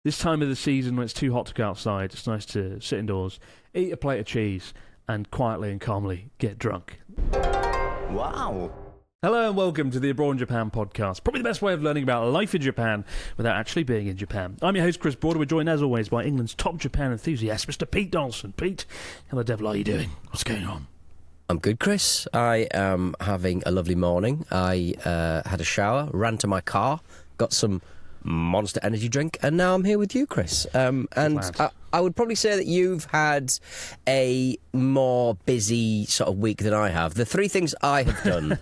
This time of the season when it's too hot to go outside, it's nice to sit indoors, eat a plate of cheese, and quietly and calmly get drunk. Wow. Hello and welcome to the Abroad in Japan podcast. Probably the best way of learning about life in Japan without actually being in Japan. I'm your host, Chris Broader. We're joined as always by England's top Japan enthusiast, Mr. Pete Donaldson. Pete, how the devil are you doing? What's going on? I'm good, Chris. I am having a lovely morning. I had a shower, ran to my car, got some Monster Energy drink, and now I'm here with you, Chris. And I would probably say that you've had a more busy sort of week than I have. The three things I have done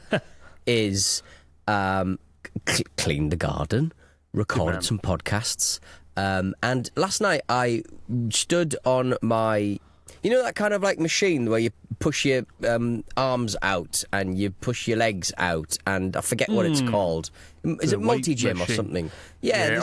is clean the garden, recorded some podcasts, and last night I stood on my... You know that kind of like machine where you push your arms out and you push your legs out, and I forget what it's called. Is it multi-gym or something? Yeah,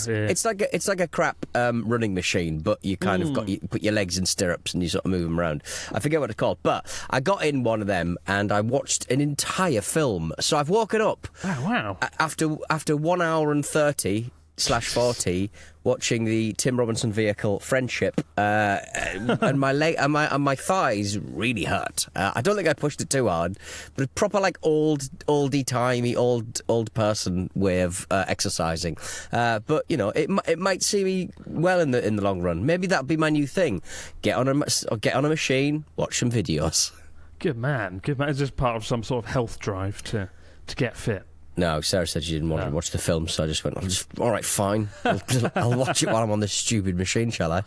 it's like a crap running machine, but you kind of you put your legs in stirrups and you sort of move them around. I forget what it's called, but I got in one of them and I watched an entire film. So I've woken up after 1 hour and 30/40 watching the Tim Robinson vehicle Friendship, and my thighs really hurt. I don't think I pushed it too hard, but a proper like oldie timey old person way of exercising. But you know, it might see me well in the long run. Maybe that'll be my new thing. Get on a machine, watch some videos. Good man. Is this part of some sort of health drive to get fit? No, Sarah said she didn't want to watch the film, so I just went, all right, fine. I'll watch it while I'm on this stupid machine, shall I?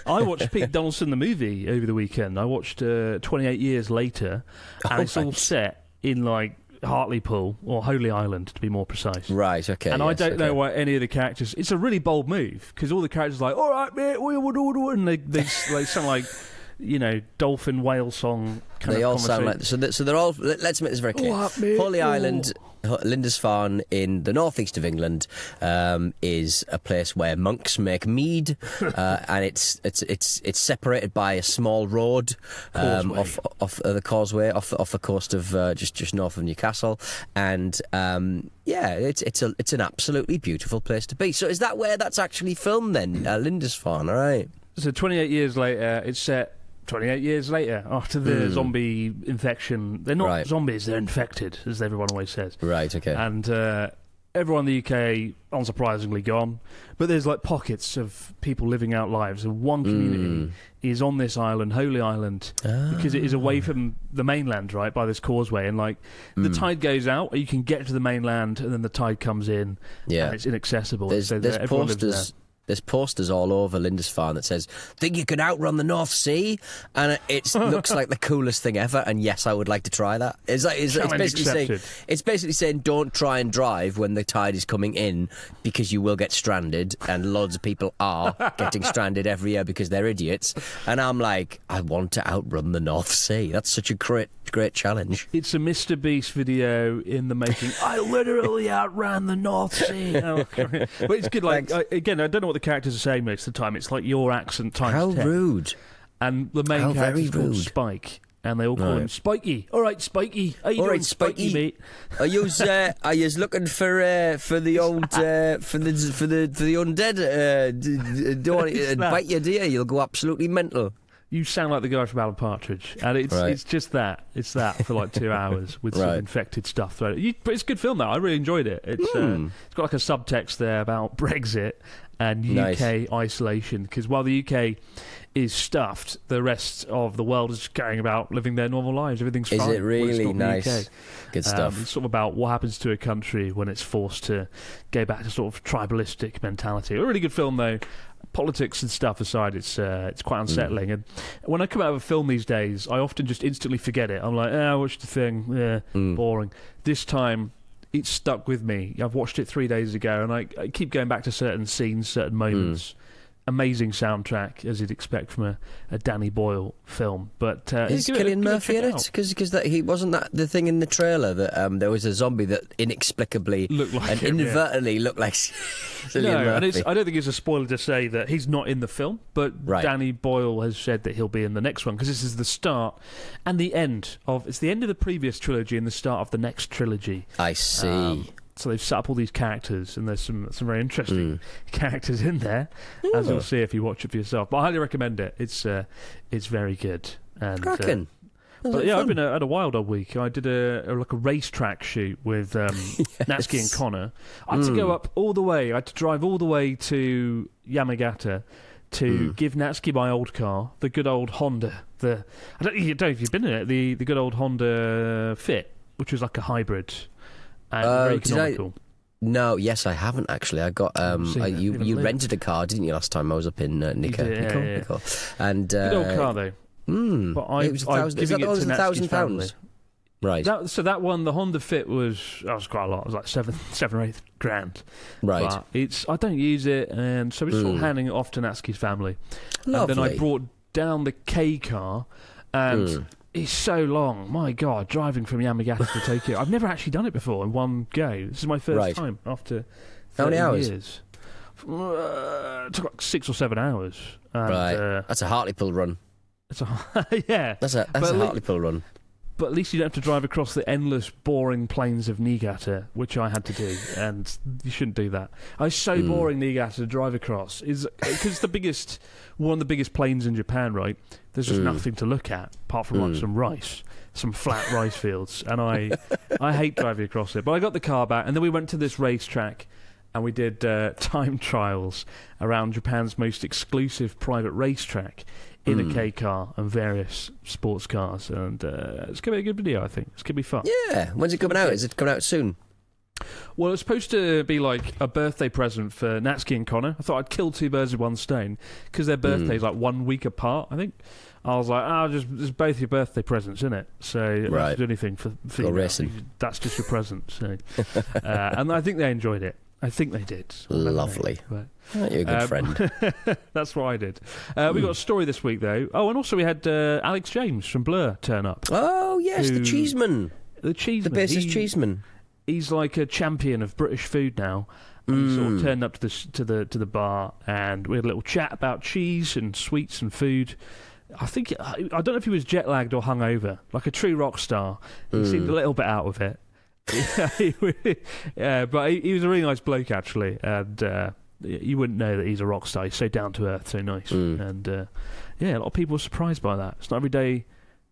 I watched Pete Donaldson the movie over the weekend. I watched 28 Years Later, and it's all set in, like, Hartlepool, or Holy Island, to be more precise. Right, okay. And I don't know why any of the characters... It's a really bold move, because all the characters are like, all right, mate, we would order, and they sound like... You know, dolphin whale song kind they of all sound like so they're all. Let's make this very clear. Holy Island, Lindisfarne in the northeast of England, is a place where monks make mead, and it's separated by a small road off the causeway off the coast of just north of Newcastle, and it's an absolutely beautiful place to be. So is that where that's actually filmed then, Lindisfarne? All right. So 28 years later, it's set 28 years later after the zombie infection. They're not zombies, they're infected, as everyone always says. Right, okay. And everyone in the UK, unsurprisingly, gone. But there's like pockets of people living out lives. And one community is on this island, Holy Island, because it is away from the mainland, right, by this causeway. And like the tide goes out, you can get to the mainland, and then the tide comes in, and it's inaccessible. There's posters all over Lindisfarne that says, think you can outrun the North Sea? And it looks like the coolest thing ever, and yes, I would like to try that. It's basically saying don't try and drive when the tide is coming in, because you will get stranded, and loads of people are getting stranded every year because they're idiots. And I'm like, I want to outrun the North Sea. That's such a great challenge. It's a Mr. Beast video in the making. I literally outran the North Sea. But it's good. Like again, I don't know what the characters are saying most of the time. It's like your accent times How 10. Rude. And the main character is called Spike, and they all call him Spikey. All right, Spikey. How you doing, Spikey, mate? Are you looking for the old for the undead? Don't want to bite you, dear. You'll go absolutely mental. You sound like the guy from Alan Partridge, and it's just that. It's that for like 2 hours with some infected stuff thrown. But it's a good film, though. I really enjoyed it. It's got like a subtext there about Brexit and UK isolation, because while the UK is stuffed, the rest of the world is just going about living their normal lives. Everything's fine. Is it really nice? Good stuff. It's sort of about what happens to a country when it's forced to go back to sort of tribalistic mentality. A really good film, though. Politics and stuff aside, it's quite unsettling. And when I come out of a film these days, I often just instantly forget it. I'm like, I watched the thing, boring. This time, it's stuck with me. I've watched it 3 days ago, and I keep going back to certain scenes, certain moments. Amazing soundtrack, as you'd expect from a Danny Boyle film. But is Cillian Murphy in it? Because he wasn't that the thing in the trailer that there was a zombie that inexplicably looked like and inadvertently looked like Cillian Murphy. And I don't think it's a spoiler to say that he's not in the film, but Danny Boyle has said that he'll be in the next one, because this is the start and the end of... It's the end of the previous trilogy and the start of the next trilogy. I see. So they've set up all these characters, and there's some very interesting characters in there, as you'll see if you watch it for yourself. But I highly recommend it. It's very good. And Cracking. but yeah, I've been had a wild old week. I did a racetrack shoot with Natsuki and Connor. I had to go up all the way. I had to drive all the way to Yamagata to give Natsuki my old car, the good old Honda. I don't know if you've been in it. The good old Honda Fit, which was like a hybrid and very economical. No, yes, I haven't actually. I got you rented a car, didn't you, last time I was up in Nico? Nico. And good old car though. But it was £1,000. Right. So that one, the Honda Fit was quite a lot. It was like seven or eight grand. Right. But I don't use it, and so we're sort of handing it off to Natsuki's family. Lovely. And then I brought down the K car, and it's so long. My God, driving from Yamagata to Tokyo. I've never actually done it before in one go. This is my first time after 30 How many hours? years. It took like 6 or 7 hours. And, right. That's a Hartlepool run. Yeah. That's a Hartlepool run. But at least you don't have to drive across the endless, boring plains of Niigata, which I had to do, and you shouldn't do that. It's so boring, Niigata, to drive across. Because one of the biggest plains in Japan, right? There's just nothing to look at, apart from like some rice, some flat rice fields, and I hate driving across it. But I got the car back, and then we went to this racetrack, and we did time trials around Japan's most exclusive private racetrack in a K car and various sports cars, and it's going to be a good video, I think. It's going to be fun. Yeah. When's it coming out? Is it coming out soon? Well, it's supposed to be like a birthday present for Natsuki and Connor. I thought I'd kill two birds with one stone, because their birthday's like 1 week apart, I think. I was like, just both your birthday presents, isn't it? So you don't have to do anything for you. Racing. That's just your present. So. And I think they enjoyed it. I think they did. Lovely. You're a good friend. That's what I did. We got a story this week, though. Oh, and also we had Alex James from Blur turn up. Oh, yes, the Cheeseman. The Cheeseman. The bassist Cheeseman. He's like a champion of British food now. And he sort of turned up to the bar, and we had a little chat about cheese and sweets and food. I don't know if he was jet lagged or hungover, like a true rock star. He seemed a little bit out of it. But he was a really nice bloke, actually, and you wouldn't know that he's a rock star. He's so down to earth, so nice, and a lot of people were surprised by that. It's not every day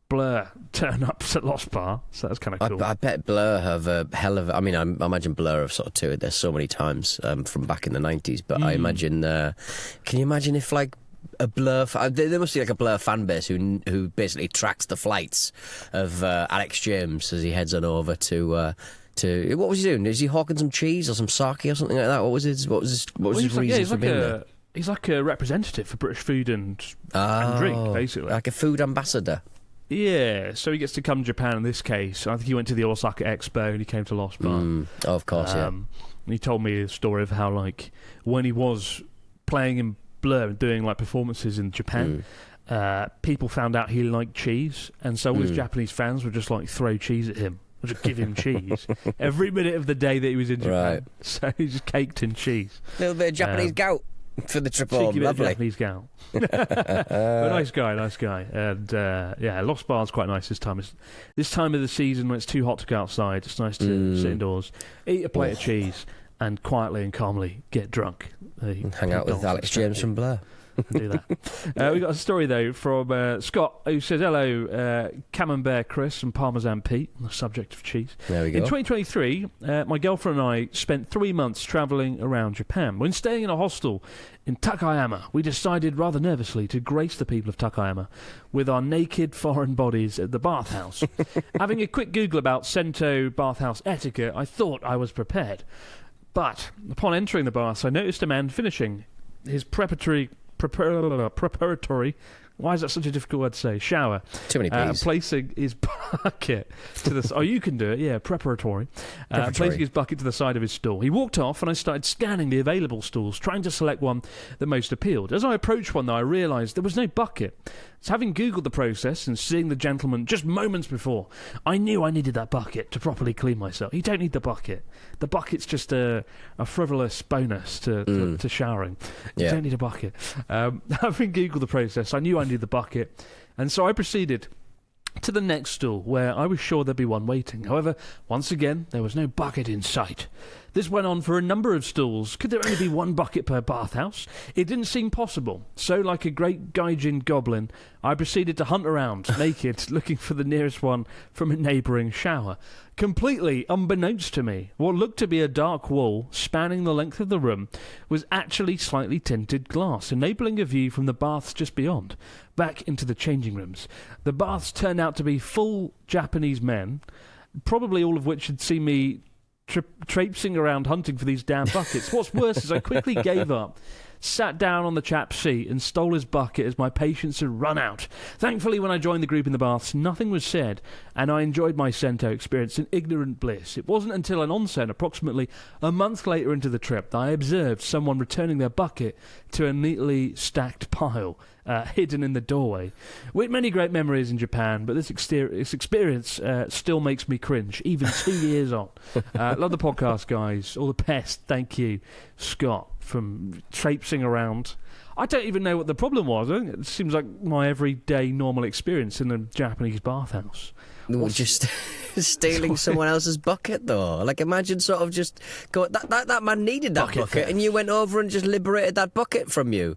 Blur turn up at Lost Bar, so that's kind of cool. I bet Blur have a hell of I imagine Blur have sort of toured there so many times from back in the 90s, but I imagine can you imagine if like a Blur there must be like a Blur fan base who basically tracks the flights of Alex James as he heads on over to what was he doing? Is he hawking some cheese or some sake or something like that? What was his reason for being there? He's like a representative for British food and drink, basically, like a food ambassador. Yeah, so he gets to come to Japan in this case. I think he went to the Osaka Expo and he came to Lost Bar. Oh, of course, yeah. And he told me a story of how, like, when he was playing in Blur and doing like performances in Japan, people found out he liked cheese, and so all his Japanese fans would just like throw cheese at him, or just give him cheese every minute of the day that he was in Japan. Right. So he just caked in cheese. A little bit of Japanese gout for the trip home. Lovely. Japanese gout. But nice guy. And Lost Bar's quite nice this time. This time of the season when it's too hot to go outside, it's nice to sit indoors, eat a plate of cheese, and quietly and calmly get drunk. Hang out with Alex James from Blur. Do that. We got a story, though, from Scott, who says, hello, Camembert Chris and Parmesan Pete, on the subject of cheese. There we go. In 2023, my girlfriend and I spent 3 months travelling around Japan. When staying in a hostel in Takayama, we decided rather nervously to grace the people of Takayama with our naked foreign bodies at the bathhouse. Having a quick Google about Sento bathhouse etiquette, I thought I was prepared. But upon entering the bath, I noticed a man finishing his preparatory, why is that such a difficult word to say? Shower. Too many P's. Placing his bucket to the... Oh, you can do it, yeah, preparatory. Placing his bucket to the side of his stall. He walked off and I started scanning the available stalls, trying to select one that most appealed. As I approached one, though, I realised there was no bucket. So having Googled the process and seeing the gentleman just moments before, I knew I needed that bucket to properly clean myself. You don't need the bucket. The bucket's just a frivolous bonus to showering. You don't need a bucket. Having Googled the process, I knew I needed the bucket. And so I proceeded to the next stall, where I was sure there'd be one waiting. However, once again, there was no bucket in sight. This went on for a number of stalls. Could there only be one bucket per bathhouse? It didn't seem possible. So, like a great gaijin goblin, I proceeded to hunt around, naked, looking for the nearest one from a neighbouring shower. Completely unbeknownst to me, what looked to be a dark wall spanning the length of the room was actually slightly tinted glass, enabling a view from the baths just beyond, back into the changing rooms. The baths turned out to be full Japanese men, probably all of which had seen me traipsing around hunting for these damn buckets. What's worse is I quickly gave up, sat down on the chap's seat and stole his bucket as my patience had run out. Thankfully, when I joined the group in the baths, nothing was said, and I enjoyed my Sento experience in ignorant bliss. It wasn't until an onsen, approximately a month later into the trip, that I observed someone returning their bucket to a neatly stacked pile, hidden in the doorway. With many great memories in Japan, but this experience still makes me cringe, even 2 years on. Love the podcast, guys. All the best. Thank you, Scott, from traipsing around. I don't even know what the problem was. I think it seems like my everyday normal experience in a Japanese bathhouse. Just stealing someone else's bucket, though. Like, imagine sort of just going, that man needed that bucket, and you went over and just liberated that bucket from them.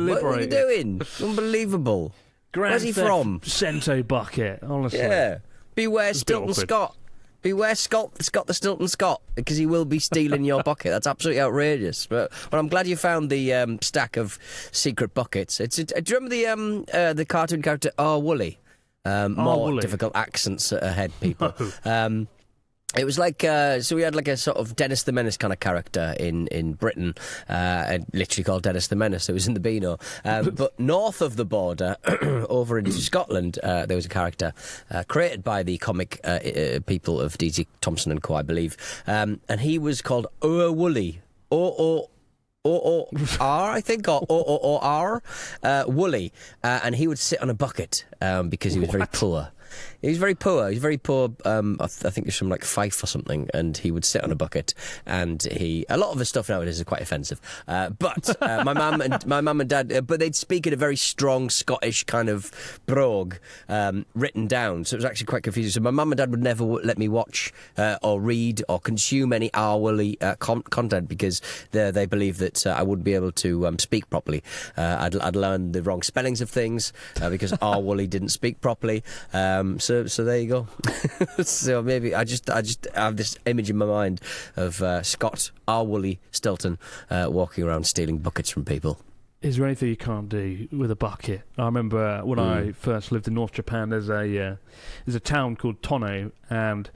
What are you doing? Unbelievable. Where's he from? Sento bucket, honestly. Yeah. Beware Stilton Scott. Beware Scott the Stilton Scott, because he will be stealing your bucket. That's absolutely outrageous. But I'm glad you found the stack of secret buckets. Do you remember the cartoon character Wooly? More difficult accents ahead, people. It was like, so we had like a sort of Dennis the Menace kind of character in Britain, literally called Dennis the Menace. It was in the Beano. But north of the border, over into Scotland, there was a character created by the comic people of D.T. Thompson and Co., I believe. And he was called Wooly. O-O-R, I think, or O-O-R, Wooly. And he would sit on a bucket because he was very poor. He was very poor. He was very poor. I think he was from like Fife or something, and he would sit on a bucket. And a lot of his stuff nowadays is quite offensive. But my mum and dad, but they'd speak in a very strong Scottish kind of brogue, written down. So it was actually quite confusing. So my mum and dad would never let me watch or read or consume any Woolly content because they believe that I wouldn't be able to speak properly. I'd learn the wrong spellings of things because Woolly didn't speak properly. So there you go. So maybe I just have this image in my mind of Scott Wooly Stilton walking around stealing buckets from people. Is there anything you can't do with a bucket? I remember when I first lived in North Japan, there's a town called Tono, and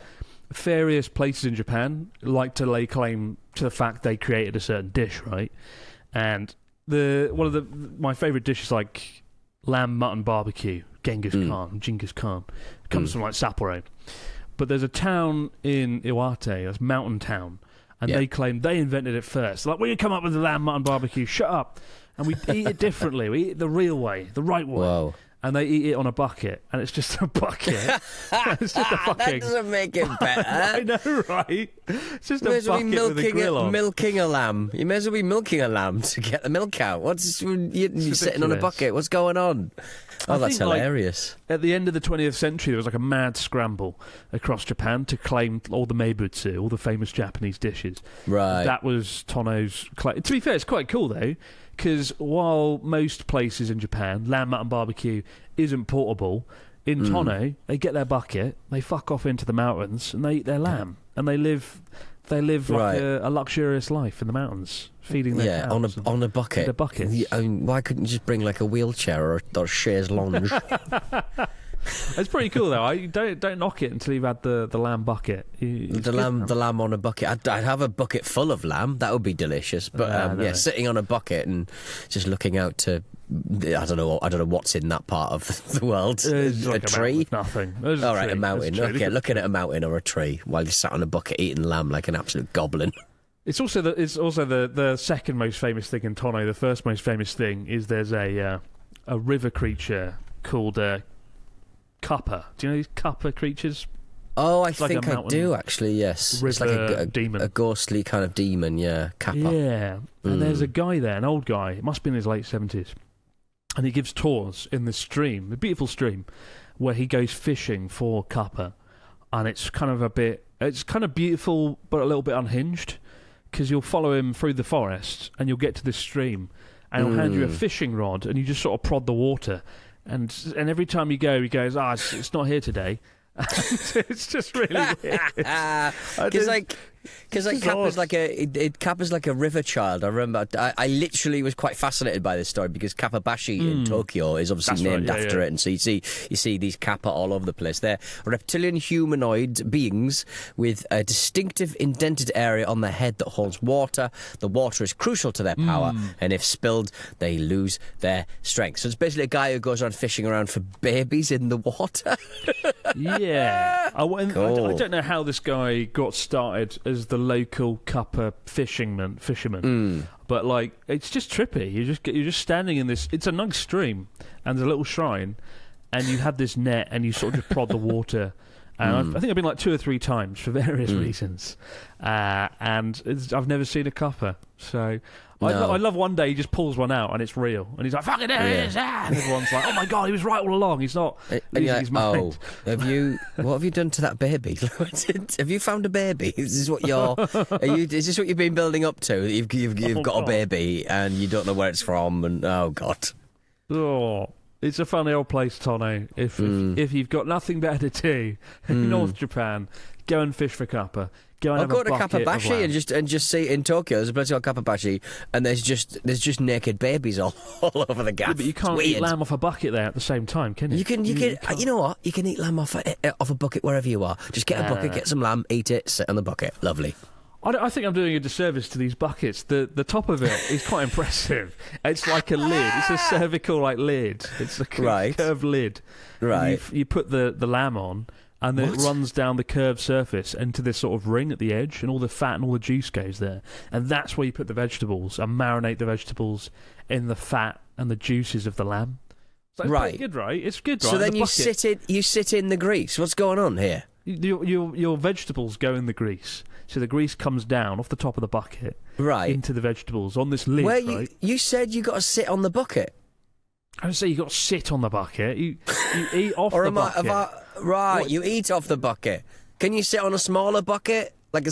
various places in Japan like to lay claim to the fact they created a certain dish, right? And one of my favourite dishes, like lamb mutton barbecue, Genghis Khan, comes from like Sapporo. But there's a town in Iwate, that's mountain town, and they claim they invented it first. Like, we can come up with the lamb mutton barbecue, shut up. And we eat it differently. We eat it the real way, the right way. Whoa. And they eat it on a bucket, and it's just a bucket. It's just a fucking... That doesn't make it better. I know, right? It's just a bucket with a grill on. Milking a lamb. You may as well be milking a lamb to get the milk out. You're sitting on a bucket. What's going on? Oh, that's hilarious. At the end of the 20th century, there was like a mad scramble across Japan to claim all the meibutsu, all the famous Japanese dishes. Right. That was Tono's claim. To be fair, it's quite cool, though, because while most places in Japan, lamb mutton barbecue isn't portable, in Tono, they get their bucket, they fuck off into the mountains, and they eat their lamb. And they live like a luxurious life in the mountains, feeding their cows on a bucket. A bucket. I mean, why couldn't you just bring like a wheelchair or a chaise lounge? It's pretty cool though. Don't knock it until you've had the lamb bucket. The lamb on a bucket. I'd have a bucket full of lamb. That would be delicious. But sitting on a bucket and just looking out to, I don't know what's in that part of the world. A tree? Nothing. All right, a mountain. Okay, looking at a mountain or a tree while you're sat on a bucket eating lamb like an absolute goblin. It's also the second most famous thing in Tono. The first most famous thing is there's a river creature called Kappa. Do you know these Kappa creatures? Oh, I think I do actually. Yes, it's like a demon, a ghostly kind of demon. Yeah, Kappa. Yeah, and there's a guy there, an old guy. It must be in his late 70s, and he gives tours in this stream, a beautiful stream. where he goes fishing for kappa, and it's kind of beautiful but a little bit unhinged, because you'll follow him through the forest and you'll get to this stream and he'll hand you a fishing rod and you just sort of prod the water, and every time you go he goes, it's not here today. It's just really weird. Because Kappa's Kappa's like a river child. I remember I literally was quite fascinated by this story because Kappabashi in Tokyo is obviously named after it, and so you see these Kappa all over the place. They're reptilian humanoid beings with a distinctive indented area on their head that holds water. The water is crucial to their power, and if spilled, they lose their strength. So it's basically a guy who goes around fishing around for babies in the water. Yeah. Cool. I don't know how this guy got started as the local Kappa fisherman. But like, it's just trippy. You're just standing in this. It's a nice stream and there's a little shrine, and you have this net and you sort of just prod the water. And I think I've been like 2 or 3 times for various reasons, and I've never seen a Kappa. So I love one day he just pulls one out and it's real, and he's like, "Fucking there it is!" And everyone's like, "Oh my god, he was right all along. He's not losing his mind." What have you done to that baby? Have you found a baby? Is this what is this what you've been building up to? You've got a baby and you don't know where it's from, and oh god. Oh. It's a funny old place, Tono. If you've got nothing better to do in North Japan, go and fish for kappa. I'll go to Kappabashi and just see in Tokyo. There's a place called Kappabashi, and there's just naked babies all over the gaff. Yeah, but you can't eat lamb off a bucket there at the same time, can you? You can. You know what? You can eat lamb off a bucket wherever you are. Just get a bucket, get some lamb, eat it, sit on the bucket. Lovely. I think I'm doing a disservice to these buckets. The top of it is quite impressive. It's like a lid. It's a cervical lid. It's a curved lid. Right. You put the lamb on, and then it runs down the curved surface into this sort of ring at the edge, and all the fat and all the juice goes there. And that's where you put the vegetables and marinate the vegetables in the fat and the juices of the lamb. So it's pretty good, right? It's good, right? So then you sit in the grease. What's going on here? Your vegetables go in the grease. So the grease comes down off the top of the bucket into the vegetables on this lid, right? You said you got to sit on the bucket. I would say you got to sit on the bucket. You eat off the bucket. You eat off the bucket. Can you sit on a smaller bucket? Like a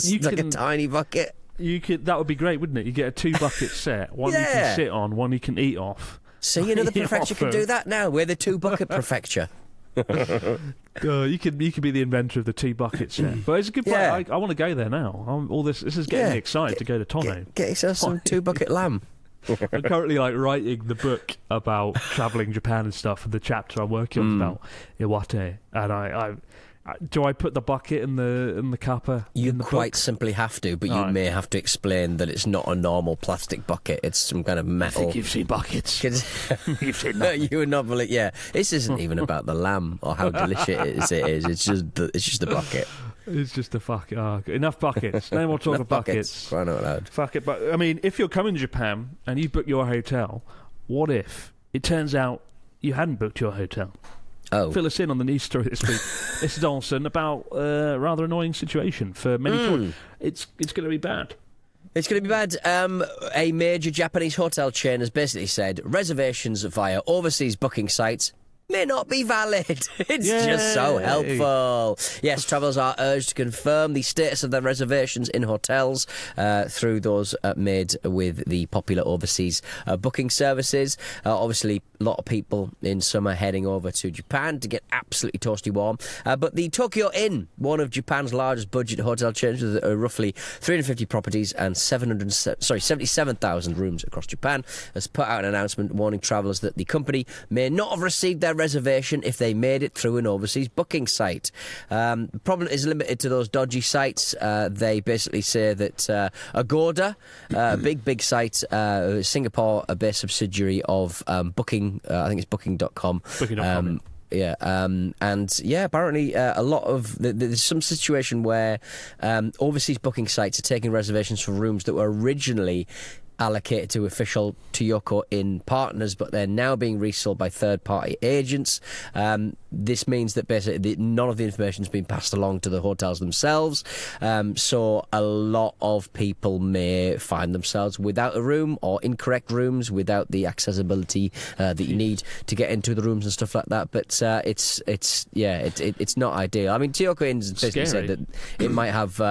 tiny bucket? That would be great, wouldn't it? You get a 2-bucket set. One you can sit on, one you can eat off. See, the prefecture can do that now. We're the 2-bucket prefecture. You could be the inventor of the 2-bucket set. But it's a good place. I want to go there now. This is getting me excited to go to Tono. Get yourself some 2-bucket lamb. I'm currently writing the book about travelling Japan and stuff, and the chapter I'm working on is about Iwate. And do I put the bucket in the kappa? You quite simply have to, but you may have to explain that it's not a normal plastic bucket. It's some kind of metal. I think you've seen buckets. You've seen nothing. You would not believe. Yeah, this isn't even about the lamb or how delicious it is. It's just the bucket. It's just a fuck. Enough buckets. No more talk of buckets. Crying out loud. Fuck it. But I mean, if you're coming to Japan and you book your hotel, what if it turns out you hadn't booked your hotel? Oh. Fill us in on the news story this week. This is Olsen about a rather annoying situation for many tourists. It's going to be bad. It's going to be bad. A major Japanese hotel chain has basically said reservations via overseas booking sites may not be valid. It's just so helpful. Yes, travellers are urged to confirm the status of their reservations in hotels through those made with the popular overseas booking services. Obviously, a lot of people in summer heading over to Japan to get absolutely toasty warm. But the Tokyo Inn, one of Japan's largest budget hotel chains with roughly 350 properties and 77,000 rooms across Japan, has put out an announcement warning travellers that the company may not have received their reservation if they made it through an overseas booking site. The problem is limited to those dodgy sites. They basically say that Agoda, a big site, Singapore-based subsidiary of Booking, I think it's Booking.com. Booking.com. Apparently a lot of there's some situation where overseas booking sites are taking reservations for rooms that were originally allocated to official Toyoko Inn partners, but they're now being resold by third-party agents. This means that basically none of the information has been passed along to the hotels themselves, so a lot of people may find themselves without a room or incorrect rooms without the accessibility that you need to get into the rooms and stuff like that. But it's not ideal. I mean, Toyoko Inn's basically said that it might have.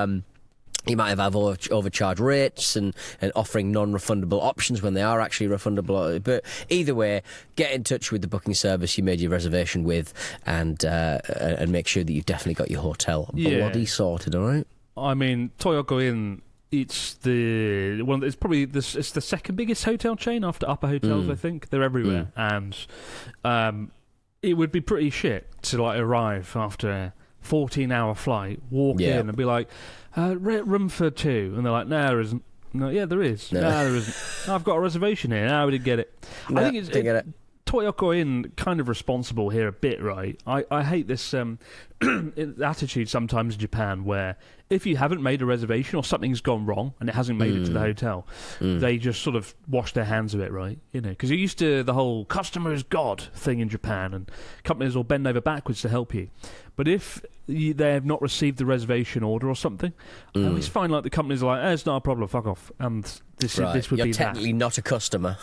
You might have overcharged rates and offering non-refundable options when they are actually refundable. But either way, get in touch with the booking service you made your reservation with and make sure that you've definitely got your hotel bloody sorted, all right? I mean, Toyoko Inn, it's probably it's the second biggest hotel chain after Upper Hotels, I think. They're everywhere. And it would be pretty shit to like arrive after a 14-hour flight, walk in and be like, room for two, and they're like, no, there isn't. No, yeah, there is. No, there isn't. I've got a reservation here. No, we didn't get it. No, I think it's Toyoko Inn kind of responsible here a bit, right? I hate this attitude sometimes in Japan where if you haven't made a reservation or something's gone wrong and it hasn't made it to the hotel, they just sort of wash their hands of it, right? You know, because you're used to the whole customer is God thing in Japan, and companies will bend over backwards to help you. But if they have not received the reservation order or something, I always find like the companies are like, it's not a problem, fuck off. And this would be that. You're technically not a customer,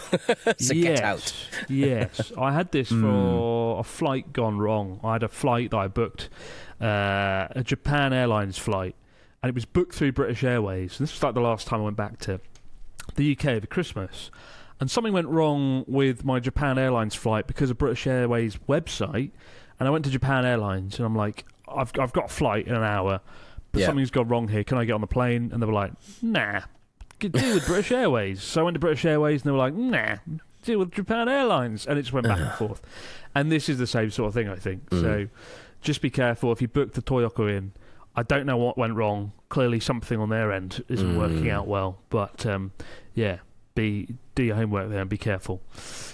so get out. Yes. I had this for a flight gone wrong. I had a flight that I booked, a Japan Airlines flight, and it was booked through British Airways. And this was like the last time I went back to the UK over Christmas. And something went wrong with my Japan Airlines flight because of British Airways website. And I went to Japan Airlines, and I'm like, I've got a flight in an hour, but something's gone wrong here. Can I get on the plane? And they were like, nah, deal with British Airways. So I went to British Airways, and they were like, nah, deal with Japan Airlines. And it just went back and forth. And this is the same sort of thing, I think. So just be careful. If you book the Toyoko Inn, I don't know what went wrong. Clearly something on their end isn't working out well. But, do your homework there and be careful.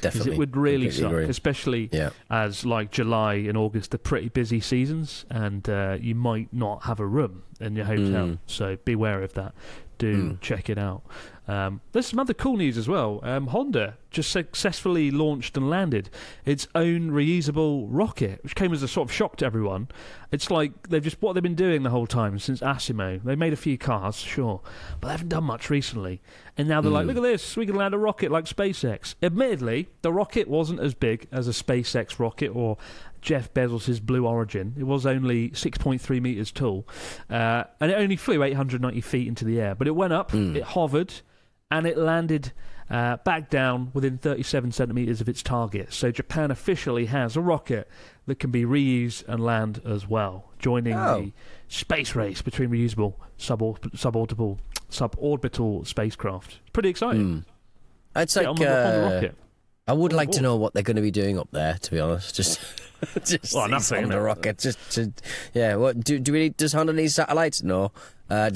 Definitely. It would really suck, agree. Especially as like July and August are pretty busy seasons, and you might not have a room in your hotel. So beware of that. Do check it out. There's some other cool news as well. Honda just successfully launched and landed its own reusable rocket, which came as a sort of shock to everyone. It's like what they've been doing the whole time since ASIMO. They made a few cars, sure, but they haven't done much recently. And now they're like, look at this, we can land a rocket like SpaceX. Admittedly, the rocket wasn't as big as a SpaceX rocket or Jeff Bezos' Blue Origin. It was only 6.3 metres tall, and it only flew 890 feet into the air. But it went up, it hovered, and it landed back down within 37 centimetres of its target. So Japan officially has a rocket that can be reused and land as well, joining the space race between reusable suborbital spacecraft. Pretty exciting. It's like on the rocket. I would like to know what they're going to be doing up there, to be honest. Just nothing. Honda rocket. What do we need? Does Honda need satellites? No. I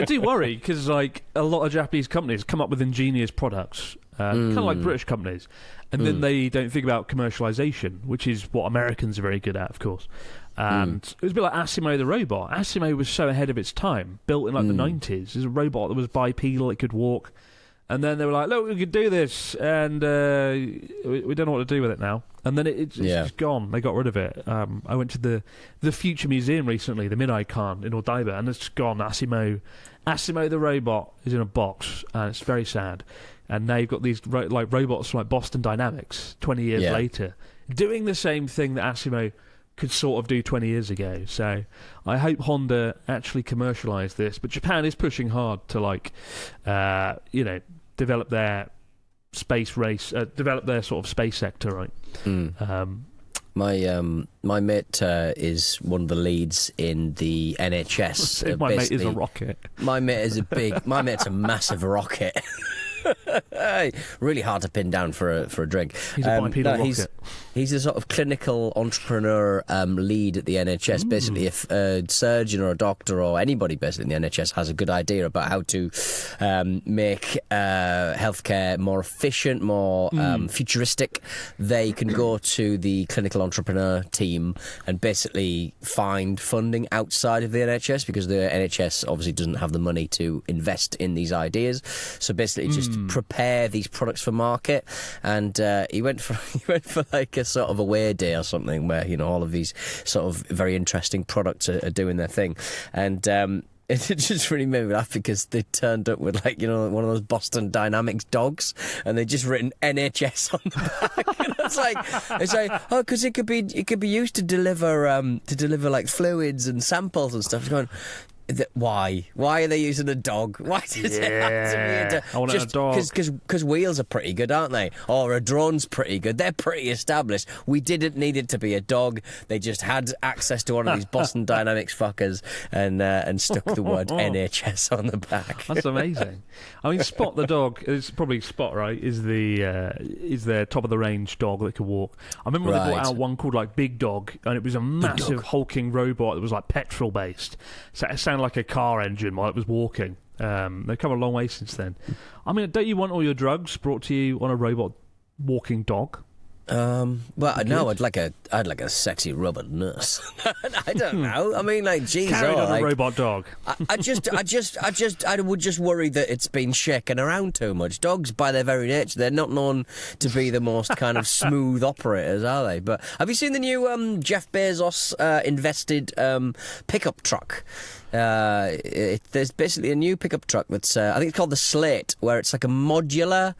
do worry because like a lot of Japanese companies come up with ingenious products, kind of like British companies, and then they don't think about commercialization, which is what Americans are very good at, of course. And it was a bit like ASIMO the robot. ASIMO was so ahead of its time, built in like the 90s. It was a robot that was bipedal, it could walk. And then they were like, look, we could do this, and we don't know what to do with it now. And then it's just gone. They got rid of it. I went to the Future Museum recently, the Minai-Kan in Odaiba, and it's gone. ASIMO the robot is in a box, and it's very sad. And now you've got these robots like Boston Dynamics 20 years later doing the same thing that ASIMO could sort of do 20 years ago. So I hope Honda actually commercialise this. But Japan is pushing hard to develop their space race, develop their sort of space sector, right? My mate is one of the leads in the NHS. My mate is a rocket. My mate's a massive rocket. Really hard to pin down for a drink. He's a bipedal rocket. He's a sort of clinical entrepreneur lead at the NHS. Basically, if a surgeon or a doctor or anybody basically in the NHS has a good idea about how to make healthcare more efficient, more futuristic, they can go to the clinical entrepreneur team and basically find funding outside of the NHS, because the NHS obviously doesn't have the money to invest in these ideas. So basically just prepare these products for market. And he went for like a sort of away day or something where, you know, all of these sort of very interesting products are doing their thing. And it just really made me laugh because they turned up with, like, you know, one of those Boston Dynamics dogs, and they just written NHS on the back. And it's like, oh, because it could be used to deliver like fluids and samples and stuff. It's going, why are they using a dog? Why does it have to be a dog? I want a dog. Because wheels are pretty good, aren't they? Or a drone's pretty good. They're pretty established. We didn't need it to be a dog. They just had access to one of these Boston Dynamics fuckers and stuck the word NHS on the back. That's amazing. I mean, Spot the dog, it's probably Spot, right, is their top of the range dog that can walk. I remember when they brought out one called like Big Dog, and it was a massive hulking robot that was like petrol based. So it sounded like a car engine while it was walking. They've come a long way since then. I mean, don't you want all your drugs brought to you on a robot walking dog? Well, no, I'd like a sexy rubber nurse. I don't know. I mean, like, geez, carried on like, a robot dog. I would just worry that it's been shaken around too much. Dogs, by their very nature, they're not known to be the most kind of smooth operators, are they? But have you seen the new Jeff Bezos invested pickup truck? There's basically a new pickup truck that's I think it's called the Slate, where it's like a modular,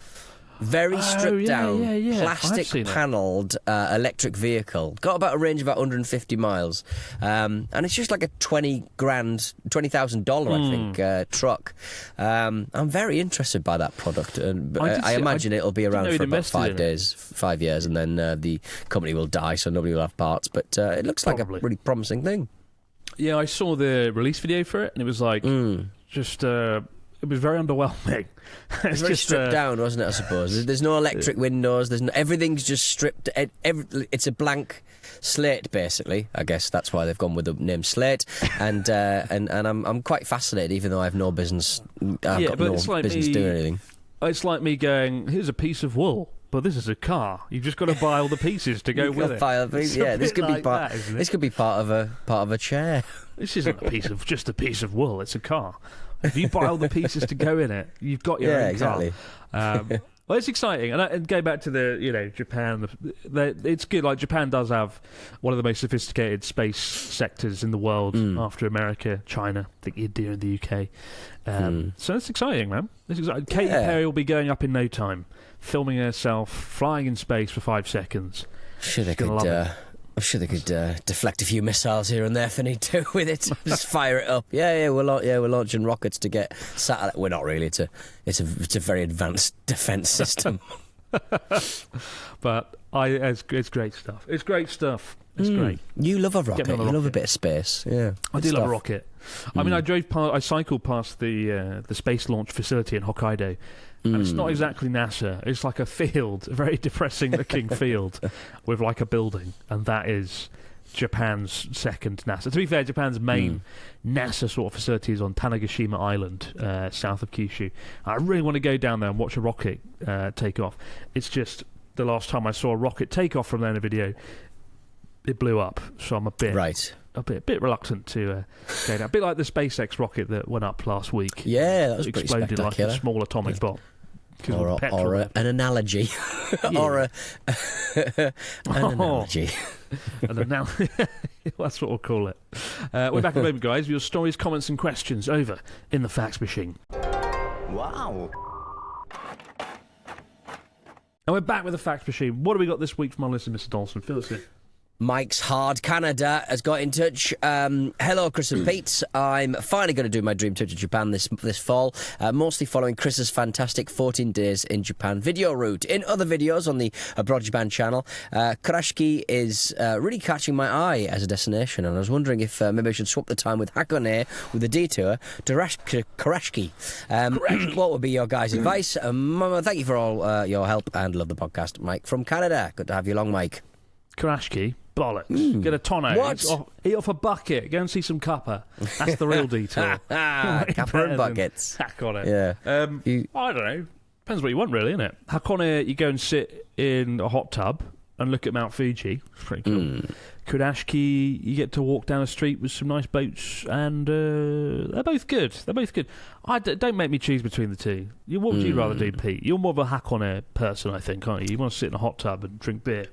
very stripped down, plastic panelled electric vehicle. Got about a range of about 150 miles. And it's just like a $20,000, I think, truck. I'm very interested by that product. And I imagine it'll be around for about 5 years, and then the company will die, so nobody will have parts. But it looks like a really promising thing. Yeah, I saw the release video for it, and it was like just... it was very underwhelming. It's very stripped down, wasn't it, I suppose? There's no electric windows. Everything's just stripped. It's a blank slate, basically. I guess that's why they've gone with the name Slate. And I'm quite fascinated, even though I have no business. I've got no business doing anything. It's like me going, here's a piece of wool. But this is a car. You've just got to buy all the pieces to go with it. Yeah, this could be part. This could be part of a chair. This isn't just a piece of wool. It's a car. If you buy all the pieces to go in it, you've got your own exactly. car. Well, it's exciting, and go back to Japan. It's good. Like, Japan does have one of the most sophisticated space sectors in the world after America, China. I think India and the UK. So it's exciting, man. It's exciting. Katy Perry will be going up in no time, filming herself flying in space for 5 seconds. I'm sure they could deflect a few missiles here and there if they need to with it. Just fire it up. We're launching rockets to get satellite. We're not really. It's a very advanced defence system. But it's great stuff. It's great stuff. It's great. You love a rocket. You love a bit of space. Yeah, I do love a rocket. I mean, I cycled past the space launch facility in Hokkaido. And it's not exactly NASA. It's like a field, a very depressing-looking field with like a building, and that is Japan's second NASA. To be fair, Japan's main NASA sort of facility is on Tanegashima Island, south of Kyushu. I really want to go down there and watch a rocket take off. It's just the last time I saw a rocket take off from there in a video, it blew up. So I'm a bit reluctant to go down. A bit like the SpaceX rocket that went up last week. Yeah, that was pretty exploded spectacular. Like a small atomic bomb. Or an analogy. Or an analogy. That's what we'll call it. We're back in a moment, guys, with your stories, comments and questions over in the fax machine. Wow. And we're back with the fax machine. What have we got this week from our listener, Mr. Dawson? Fill us in. Mike's Hard Canada has got in touch. Hello, Chris and Pete. I'm finally going to do my dream trip to Japan this fall, mostly following Chris's fantastic 14 days in Japan video route. In other videos on the Abroad Japan channel, Kurashiki is really catching my eye as a destination, and I was wondering if maybe I should swap the time with Hakone with a detour to Kurashiki. What would be your guys' advice? Thank you for all your help and love the podcast. Mike from Canada. Good to have you along, Mike. Kurashiki, bollocks. Get a tonneau. What? Eat off a bucket. Go and see some kappa. That's the real detour. Kappa and buckets. Hakone. Yeah. I don't know. Depends what you want, really, innit? Hakone, you go and sit in a hot tub and look at Mount Fuji. It's pretty cool. Kurashiki, you get to walk down a street with some nice boats, and they're both good. Don't make me choose between the two. What would you rather do, Pete? You're more of a Hakone person, I think, aren't you? You want to sit in a hot tub and drink beer.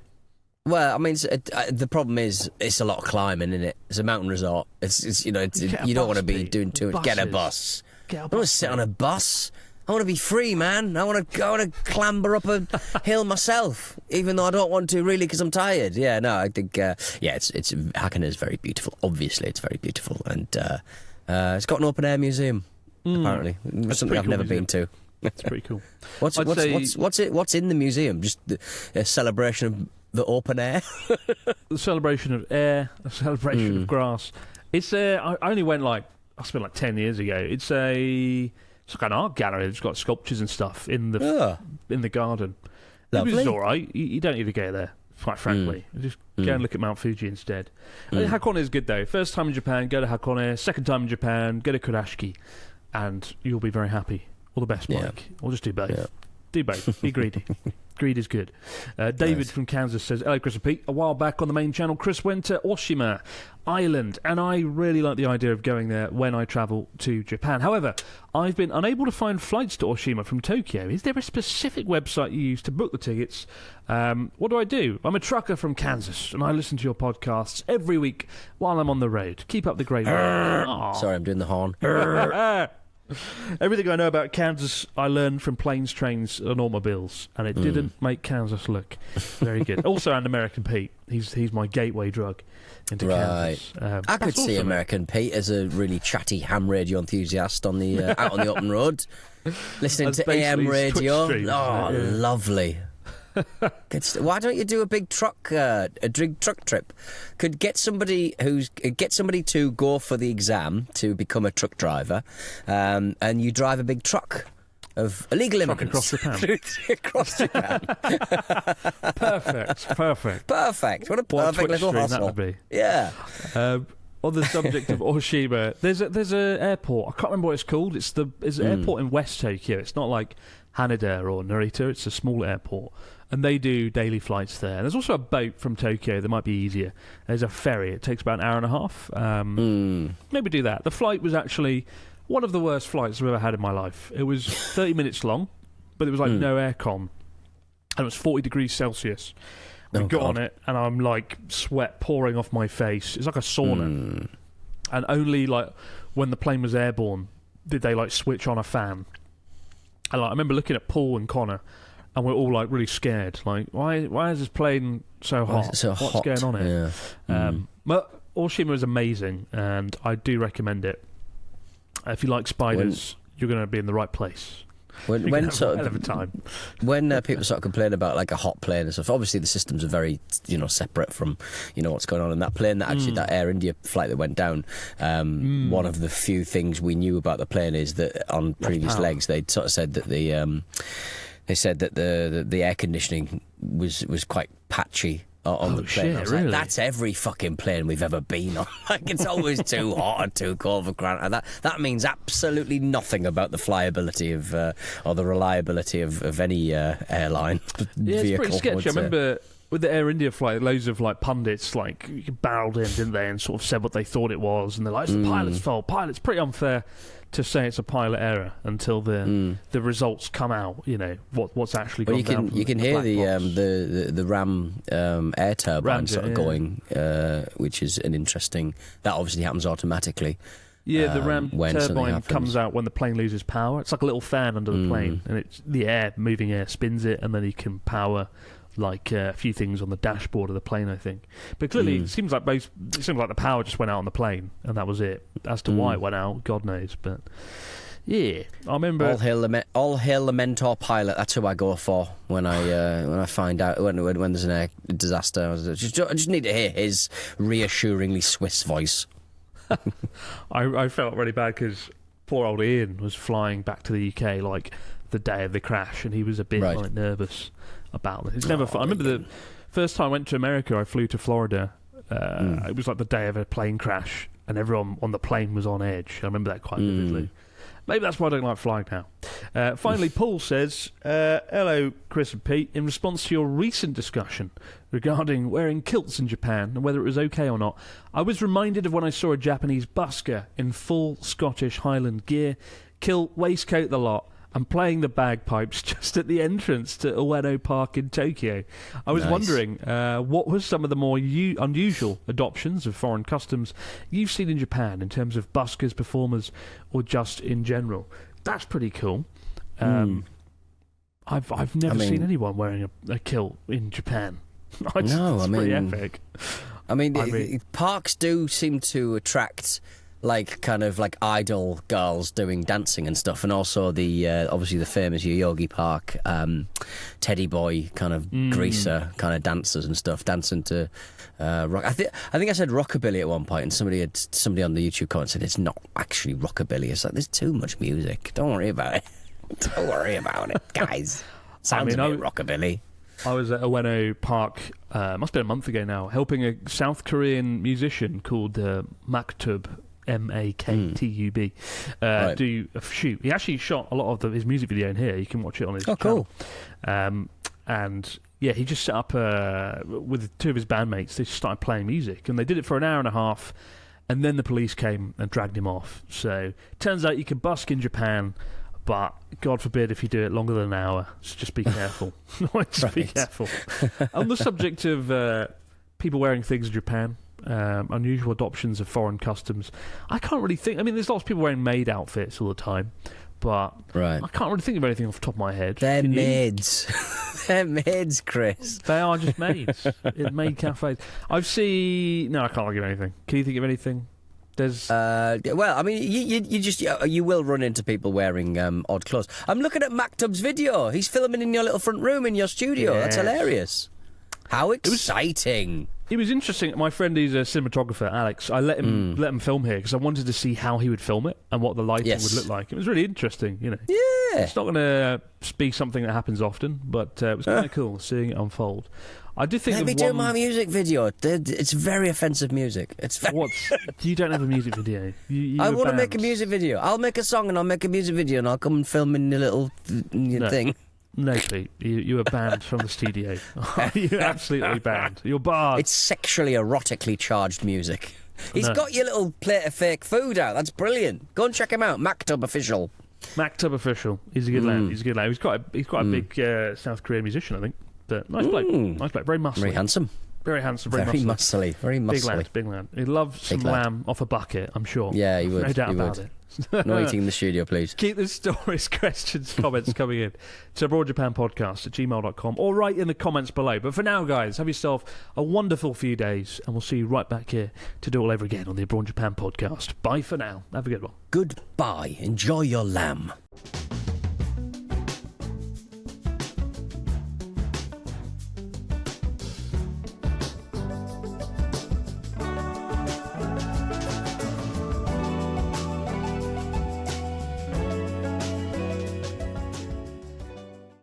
Well, I mean, the problem is it's a lot of climbing, isn't it? It's a mountain resort. It's you don't want to be doing too much. Get a bus. I don't want to sit on a bus. I want to be free, man. I want to clamber up a hill myself, even though I don't want to really because I'm tired. Yeah, no, I think it's Hakone is very beautiful. Obviously, it's very beautiful, and it's got an open air museum. Apparently, something I've never been to. It's pretty cool. What's in the museum? Just a celebration of the open air. The celebration of air, a celebration of grass. It's I only went I spent 10 years ago. It's like an art gallery. It's got sculptures and stuff in the garden. Lovely. It was all right. You don't need to go there, quite frankly. Just go and look at Mount Fuji instead. Hakone is good though. First time in Japan, go to Hakone. Second time in Japan, go to Kurashiki, and you'll be very happy. All the best, Mike. Yeah. Or just do both. Yeah. Do both. Be greedy. Greed is good. David from Kansas says, hello, Chris and Pete. A while back on the main channel, Chris went to Oshima Island, and I really like the idea of going there when I travel to Japan. However, I've been unable to find flights to Oshima from Tokyo. Is there a specific website you use to book the tickets? What do? I'm a trucker from Kansas, and I listen to your podcasts every week while I'm on the road. Keep up the great work. Sorry, I'm doing the horn. Everything I know about Kansas I learned from planes, trains and automobiles, and it didn't make Kansas look very good. Also, and American Pete, he's my gateway drug into Kansas. I could see American Pete as a really chatty ham radio enthusiast on the out on the open road, listening to AM radio. Streams, lovely. Why don't you do a big truck trip? Could get somebody to go for the exam to become a truck driver, and you drive a big truck of illegal immigrants across Japan. Perfect. What a perfect little hustle. That would be. Yeah. On the subject of Oshima, there's a airport. I can't remember what it's called. It's an airport in West Tokyo. It's not like Haneda or Narita. It's a small airport. And they do daily flights there. And there's also a boat from Tokyo that might be easier. There's a ferry. It takes about an hour and a half. Maybe do that. The flight was actually one of the worst flights I've ever had in my life. It was 30 minutes long, but it was no aircon. And it was 40 degrees Celsius. We got on it, and I'm sweat pouring off my face. It's like a sauna. And only when the plane was airborne did they switch on a fan. And I remember looking at Paul and Connor, and we're all really scared. Why is this plane so hot? What's going on here? Yeah. But Oshima is amazing, and I do recommend it. If you like spiders, you're going to be in the right place. When people sort of complain about a hot plane and stuff, obviously the systems are very separate from what's going on in that plane. That Air India flight that went down, one of the few things we knew about the plane is that on previous legs they'd sort of said that the air conditioning was quite patchy on the plane. Shit, really? That's every fucking plane we've ever been on. It's always too hot or too cold for granted. That means absolutely nothing about the flyability of or the reliability of any airline yeah, vehicle. It's pretty sketchy. I remember with the Air India flight, loads of pundits barreled in, didn't they, and sort of said what they thought it was, and they're like, it's the pilot's fault. It's pretty unfair to say it's a pilot error until the results come out. What's actually gone down. You can hear the Ram air turbine going, which is an interesting. That obviously happens automatically. Yeah, the Ram turbine comes out when the plane loses power. It's like a little fan under the plane, and it's the moving air spins it, and then you can power like a few things on the dashboard of the plane, I think. But clearly, it seems like the power just went out on the plane, and that was it. As to why it went out, God knows. But yeah, I remember. All hail the Mentor pilot. That's who I go for when I find out when there's an air disaster. I just need to hear his reassuringly Swiss voice. I felt really bad because poor old Ian was flying back to the UK like the day of the crash, and he was a bit like nervous about it. It's never fun. I remember the first time I went to America, I flew to Florida. It was like the day of a plane crash, and everyone on the plane was on edge. I remember that quite vividly. Maybe that's why I don't like flying now. Finally, Paul says, hello, Chris and Pete. In response to your recent discussion regarding wearing kilts in Japan and whether it was okay or not, I was reminded of when I saw a Japanese busker in full Scottish Highland gear, kilt, waistcoat, the lot, and playing the bagpipes just at the entrance to Ueno Park in Tokyo. I was wondering, what was some of the more unusual adoptions of foreign customs you've seen in Japan in terms of buskers, performers, or just in general? That's pretty cool. I've never seen anyone wearing a kilt in Japan. It's pretty epic. I mean, parks do seem to attract like kind of like idol girls doing dancing and stuff, and also the obviously the famous Yoyogi Park teddy boy kind of greaser kind of dancers and stuff dancing to rock. I think I said rockabilly at one point, and somebody on the YouTube comment said it's not actually rockabilly. It's like there's too much music. Don't worry about it. Don't worry about it, guys. Sounds a bit rockabilly. I was at Ueno Park, must have been a month ago now, helping a South Korean musician called Maktub, Maktub, do a shoot. He actually shot a lot of his music video in here. You can watch it on his channel. Cool. And yeah, he just set up with two of his bandmates. They just started playing music, and they did it for an hour and a half, and then the police came and dragged him off. So turns out you can busk in Japan, but God forbid if you do it longer than an hour. So just be careful. Be careful. On the subject of people wearing things in Japan, unusual adoptions of foreign customs, I can't really think. I mean, there's lots of people wearing maid outfits all the time, but I can't really think of anything off the top of my head. They're maids. They're maids, Chris. They are just maids in maid cafes. I've seen. No, I can't think of anything. Can you think of anything? There's well, I mean, you will run into people wearing odd clothes. I'm looking at Maktub's video. He's filming in your little front room in your studio. Yes. That's hilarious. How exciting! It was interesting. My friend, he's a cinematographer, Alex. I let him film here because I wanted to see how he would film it and what the lighting would look like. It was really interesting, you know. Yeah, it's not going to be something that happens often, but it was kind of cool seeing it unfold. I did think. Let me do my music video. It's very offensive music. It's very... You don't have a music video. I want to make a music video. I'll make a song and I'll make a music video and I'll come and film in the little thing. No, Pete, you were banned from the studio. You're absolutely banned. You're barred. It's sexually erotically charged music. He's got your little plate of fake food out. That's brilliant. Go and check him out. Maktub Official. Maktub Official. He's a good lad. He's a good lad. He's quite a big South Korean musician, I think. But nice bloke. Nice bloke. Very muscly. Very handsome. Very handsome. Very muscly. Very muscly. Big lad. He'd love some lamb off a bucket, I'm sure. Yeah, he would. No doubt about it. No eating in the studio, please. Keep the stories, questions, comments coming in to broadjapanpodcast@gmail.com or right in the comments below. But for now, guys, have yourself a wonderful few days, and we'll see you right back here to do it all over again on the Abroad Japan podcast. Bye for now. Have a good one. Goodbye. Enjoy your lamb.